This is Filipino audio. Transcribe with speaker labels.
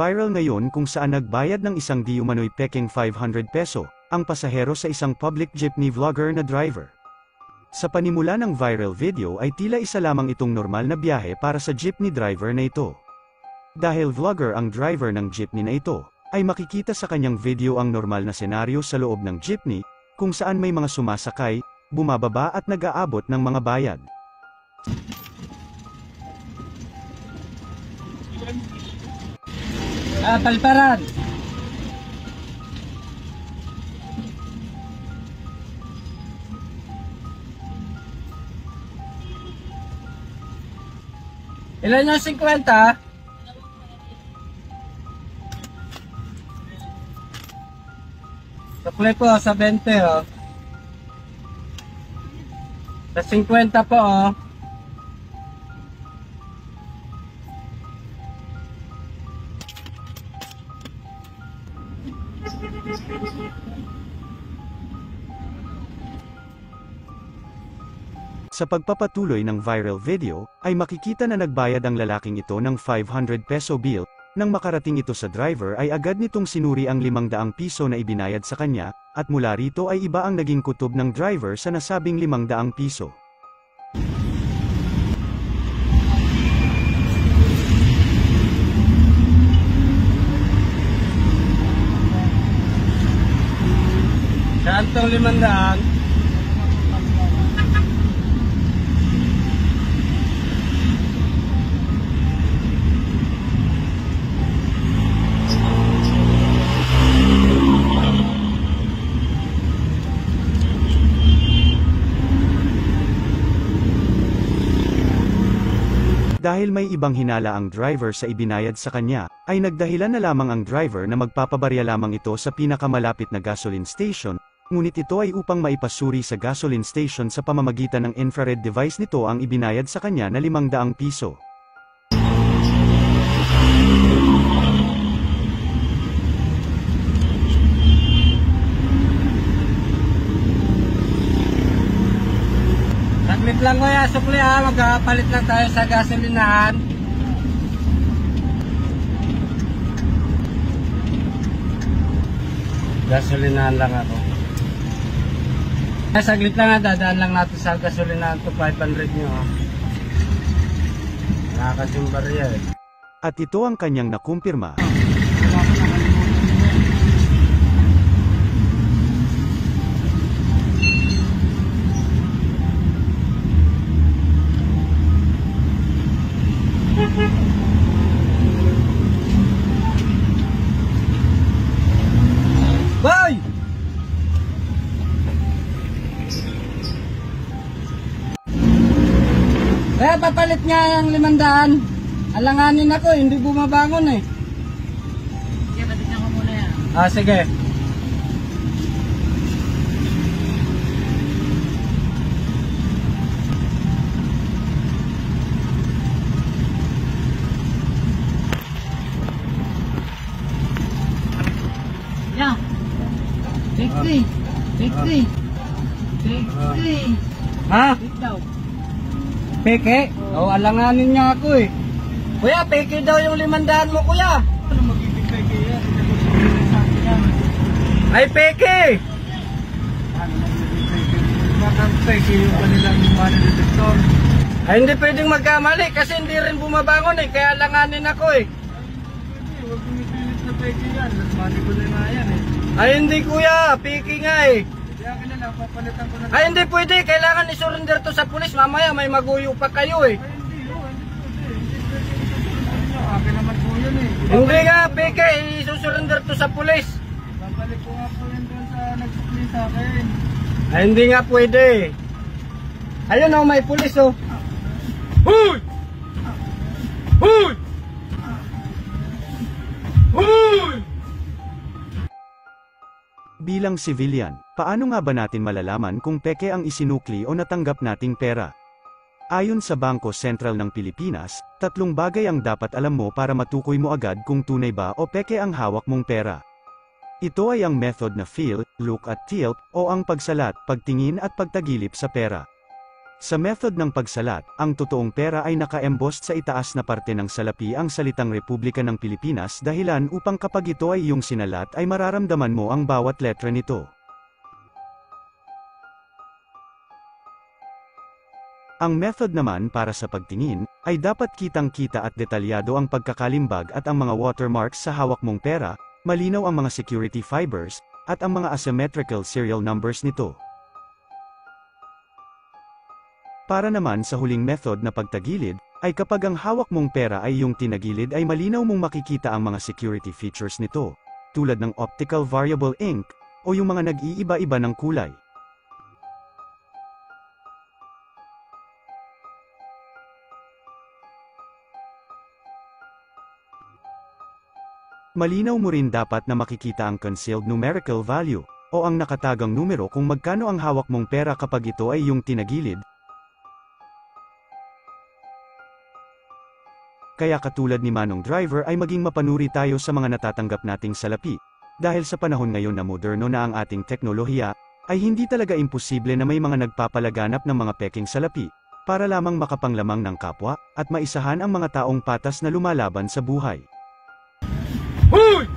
Speaker 1: Viral ngayon kung saan nagbayad ng isang di umano'y peking 500 peso, ang pasahero sa isang public jeepney vlogger na driver. Sa panimula ng viral video ay tila isa lamang itong normal na biyahe para sa jeepney driver na ito. Dahil vlogger ang driver ng jeepney na ito, ay makikita sa kanyang video ang normal na senaryo sa loob ng jeepney, kung saan may mga sumasakay, bumababa at nag-aabot ng mga bayad.
Speaker 2: Palparan. Ilan yung 50? Sukli po sa 20 oh. Sa 50 po oh.
Speaker 1: Sa pagpapatuloy ng viral video, ay makikita na nagbayad ang lalaking ito ng 500 peso bill. Nang makarating ito sa driver ay agad nitong sinuri ang 500 piso na ibinayad sa kanya, at mula rito ay iba ang naging kutob ng driver sa nasabing 500 piso.
Speaker 2: Saan tong 500?
Speaker 1: Dahil may ibang hinala ang driver sa ibinayad sa kanya, ay nagdahilan na lamang ang driver na magpapabarya lamang ito sa pinakamalapit na gasoline station, ngunit ito ay upang maipasuri sa gasoline station sa pamamagitan ng infrared device nito ang ibinayad sa kanya na 500 piso.
Speaker 2: Saglit lang kuya, sukli ha, magpapalit lang tayo sa gasolinahan. Gasolinahan lang ako. Saglit lang ha, dadaan lang natin sa gasolinahan to 500 nyo. Nakakasimbar yan.
Speaker 1: At ito ang kanyang nakumpirma.
Speaker 2: Boy! Kaya papalit nga ng 500. Alanganin ako, hindi bumabangon eh.
Speaker 3: Sige, patignan ko muna yan.
Speaker 2: Sige.
Speaker 3: Yan. 50. 50. 50.
Speaker 2: Ha?
Speaker 3: Wait daw.
Speaker 2: Peke? Alanganin niya ako eh. Kuya, peke daw yung 500 mo kuya.
Speaker 3: Ano magiging peke yan?
Speaker 2: Ay, peke!
Speaker 3: Ano magiging peke? Bakang peke yung kanilang money detector.
Speaker 2: Ay, hindi pwedeng magkamali kasi hindi rin bumabangon eh. Kaya alanganin ako eh.
Speaker 3: Pwede, huwag pinipilit na peke yan. Money ko na nga yan eh.
Speaker 2: Ay, hindi kuya. Peke nga eh.
Speaker 3: Kaya akin na lang, papalitan ko na.
Speaker 2: Ay, hindi pwede. Kailangan isurrender to sa pulis. Mamaya may maguyo pa kayo eh.
Speaker 3: Ay, hindi pwede. Hindi pwede. Akin naman po yun eh.
Speaker 2: Hindi nga, peke. Isusurrender to sa pulis.
Speaker 3: Babalik ko nga po yun doon sa nagsukli sa akin.
Speaker 2: Ay, hindi nga pwede. Ayun oh, may pulis oh. Huy! Huy! Huy!
Speaker 1: Bilang civilian, paano nga ba natin malalaman kung peke ang isinukli o natanggap nating pera? Ayon sa Bangko Sentral ng Pilipinas, 3 bagay ang dapat alam mo para matukoy mo agad kung tunay ba o peke ang hawak mong pera. Ito ay ang method na feel, look at tilt, o ang pagsalat, pagtingin at pagtagilip sa pera. Sa method ng pagsalat, ang totoong pera ay naka-embossed sa itaas na parte ng salapi ang salitang Republika ng Pilipinas dahilan upang kapag ito ay iyong sinalat ay mararamdaman mo ang bawat letra nito. Ang method naman para sa pagtingin, ay dapat kitang-kita at detalyado ang pagkakalimbag at ang mga watermarks sa hawak mong pera, malinaw ang mga security fibers, at ang mga asymmetrical serial numbers nito. Para naman sa huling method na pagtagilid, ay kapag ang hawak mong pera ay iyong tinagilid ay malinaw mong makikita ang mga security features nito, tulad ng optical variable ink, o yung mga nag-iiba-iba ng kulay. Malinaw mo rin dapat na makikita ang concealed numerical value, o ang nakatagang numero kung magkano ang hawak mong pera kapag ito ay iyong tinagilid. Kaya katulad ni Manong Driver ay maging mapanuri tayo sa mga natatanggap nating salapi. Dahil sa panahon ngayon na moderno na ang ating teknolohiya, ay hindi talaga imposible na may mga nagpapalaganap ng mga peking salapi, para lamang makapanglamang ng kapwa, at maisahan ang mga taong patas na lumalaban sa buhay.
Speaker 3: Hoy!